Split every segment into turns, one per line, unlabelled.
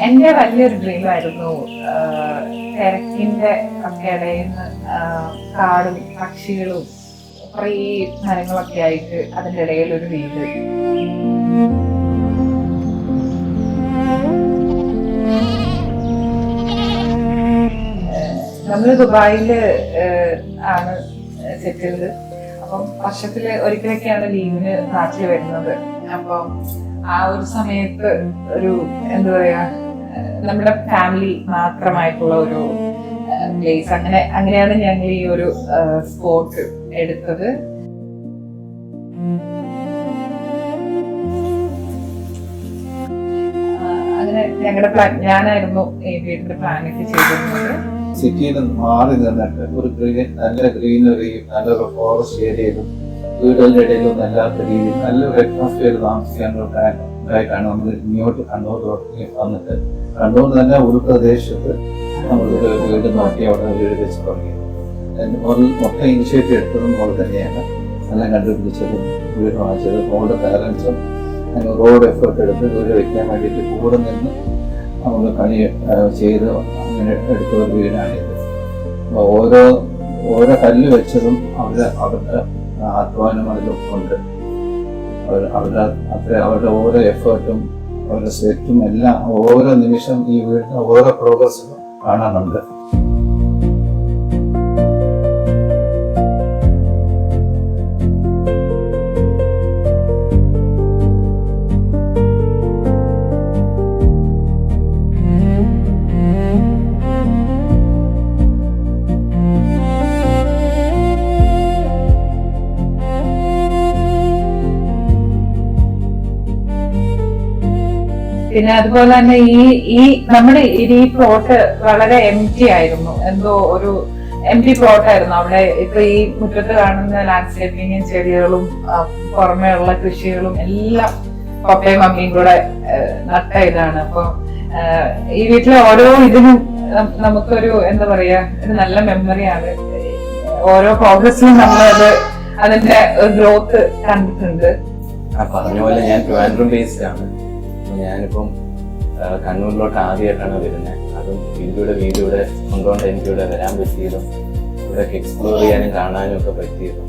എന്റെ വലിയൊരു ഡ്രീമായിരുന്നു തിരക്കിന്റെ ഒക്കെ ഇടയിൽ നിന്ന് കാടും പക്ഷികളും കുറേ മരങ്ങളൊക്കെ ആയിട്ട് അതിൻ്റെ ഇടയിൽ ഒരു വീട്. നമ്മൾ ദുബായില് ആണ് സെറ്റിൽഡ്. അപ്പം വർഷത്തില് ഒരിക്കലൊക്കെയാണ് ലീവിന് നാട്ടിൽ വരുന്നത്. അപ്പം ആ ഒരു സമയത്ത് ഒരു എന്താ പറയാ, നമ്മുടെ ഫാമിലി മാത്രമായിട്ടുള്ള ഒരു പ്ലേസ്, അങ്ങനെയാണ് ഞങ്ങൾ ഈ ഒരു സ്പോട്ട് എടുത്തത്. അങ്ങനെ ഞങ്ങളുടെ പ്ലാൻ, ഞാനായിരുന്നു ഈ വീടിന്റെ പ്ലാനൊക്കെ ചെയ്തിരുന്നത്.
സിറ്റിയിൽ നിന്ന് മാറി നിന്നിട്ട് ഒരു നല്ല ഗ്രീനറിയും നല്ലൊരു ഫോറസ്റ്റ് ഏരിയയിലും വീടുകളുടെ ഇടയിലൊന്നും അല്ലാത്ത രീതിയിൽ നല്ലൊരു അറ്റ്മോസ്ഫിയർ താമസിക്കാനായിട്ടാണ് നമ്മൾ ഇങ്ങോട്ട് കണ്ണൂർ വന്നിട്ട് കണ്ണൂർ തന്നെ ഉൾപ്രദേശത്ത് നമ്മളൊരു വീട് നോക്കി അവിടെ വീട് വെച്ച് തുടങ്ങിയത്. മൊത്തം ഇനിഷ്യേറ്റീവ് എടുത്തതും പോലെ തന്നെയാണ്. എല്ലാം കണ്ടുപിടിച്ചതും വീട് വാങ്ങിച്ചത് മോളുടെ പാരൻസും റോഡ് എഫേർട്ട് എടുത്ത് വീട് വയ്ക്കാൻ വേണ്ടിയിട്ട് കൂടെ നിന്ന് നമ്മൾ പണി ചെയ്ത് അങ്ങനെ എടുത്ത ഒരു വീടാണിത്. ഓരോ കല്ല് വെച്ചതും അവരുടെ അധ്വാനം അതിലൊപ്പുണ്ട്. അവരുടെ ഓരോ എഫേർട്ടും അവരുടെ സ്വെറ്റും എല്ലാം ഓരോ നിമിഷം ഈ വീടിന് ഓരോ പ്രോഗ്രസ്സും കാണാനുണ്ട്.
പിന്നെ അതുപോലെ തന്നെ ഈ നമ്മുടെ ഈ പ്ലോട്ട് വളരെ എംറ്റി ആയിരുന്നു. എന്തോ ഒരു എംറ്റി പ്ലോട്ട് ആയിരുന്നു. അവിടെ ഇപ്പൊ ഈ മുറ്റത്ത് കാണുന്ന ലാൻഡ്സ്കേപ്പിങ്ങും ചെടികളും പുറമേ ഉള്ള കൃഷികളും എല്ലാം പപ്പയും മമ്മിയും കൂടെ നട്ട ഇതാണ്. അപ്പൊ ഈ വീട്ടിലെ ഓരോ ഇതിനും നമുക്കൊരു എന്താ പറയാ, ഒരു നല്ല മെമ്മറിയാണ്. ഓരോ പ്രോഗ്രസ്സിലും നമ്മളത് അതിന്റെ ഗ്രോത്ത് കണ്ടിട്ടുണ്ട്.
പറഞ്ഞ പോലെ ഞാൻ ട്രിവാൻഡ്രം ബേസ്ഡ് ആണ്. ഞാനിപ്പം കണ്ണൂരിലോട്ട് ആദ്യമായിട്ടാണ് വരുന്നത്. അതും വീഡിയോയുടെ കൊണ്ടുകൊണ്ട് എനിക്കിവിടെ വരാൻ പറ്റിയതും ഇവിടെയൊക്കെ എക്സ്പ്ലോർ ചെയ്യാനും കാണാനും ഒക്കെ പറ്റിയതും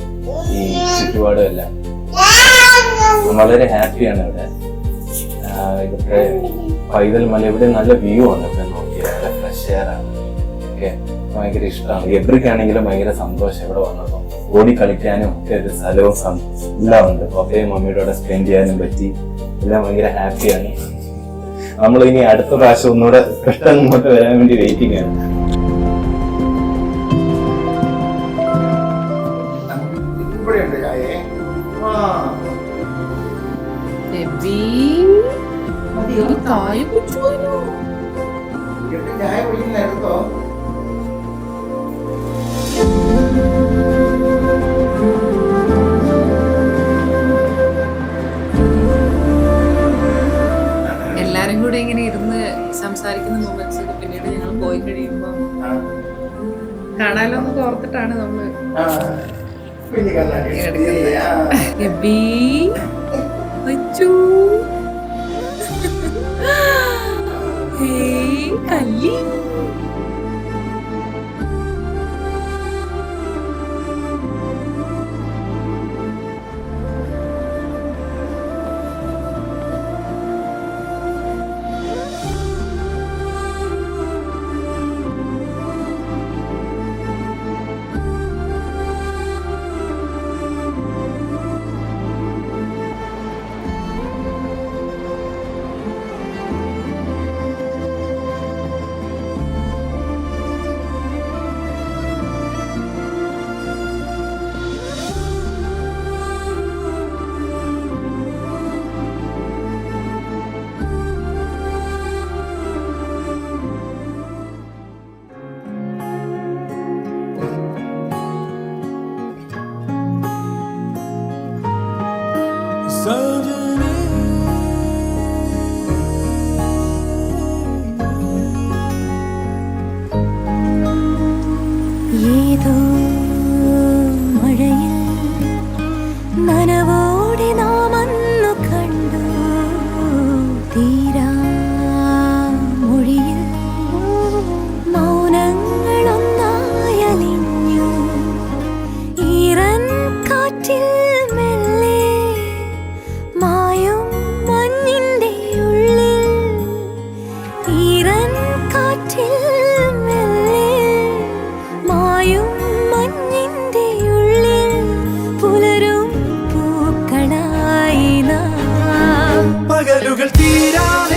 ഈ ചുറ്റുപാടും എല്ലാം വളരെ ഹാപ്പിയാണ്. ഇവിടെ ഇവിടുത്തെ പൈതൽ മല, ഇവിടെ നല്ല വ്യൂ ആണ്. ഇവിടെ നോക്കിയാൽ നല്ല ഫ്രഷ് എയർ ആണ്. ഒക്കെ ഭയങ്കര ഇഷ്ടമാണ്. ഗബ്രിക്കാണെങ്കിലും ഭയങ്കര സന്തോഷം ഇവിടെ വന്നപ്പോൾ. ഓടി കളിക്കാനും ഒക്കെ ഒരു സ്ഥലവും എല്ലാം ഉണ്ട്. പപ്പയും മമ്മിയുടെ കൂടെ സ്പെൻഡ് ചെയ്യാനും പറ്റി. എല്ലാം ഭയങ്കര ഹാപ്പിയാണ്. നമ്മൾ ഇനി അടുത്ത പ്രാവശ്യം ഒന്നുകൂടെ പെട്ടെന്ന് ഇങ്ങോട്ട് വരാൻ വേണ്ടി വെയിറ്റിംഗ് ആണ്.
എല്ലാരും കൂടെ ഇങ്ങനെ ഇരുന്ന് സംസാരിക്കുന്ന മൊമെന്റ്സ് ഒക്കെ പിന്നീട് ഞങ്ങൾ പോയി കഴിയുമ്പോ കാണാലോ എന്ന് ഓർത്തിട്ടാണ് നമ്മള് കല്ലി.
ഏതോ മഴയിൽ നനവോടെ നാം അന്നു കണ്ടു തീരാ
പകലുകൾ തീരാതെ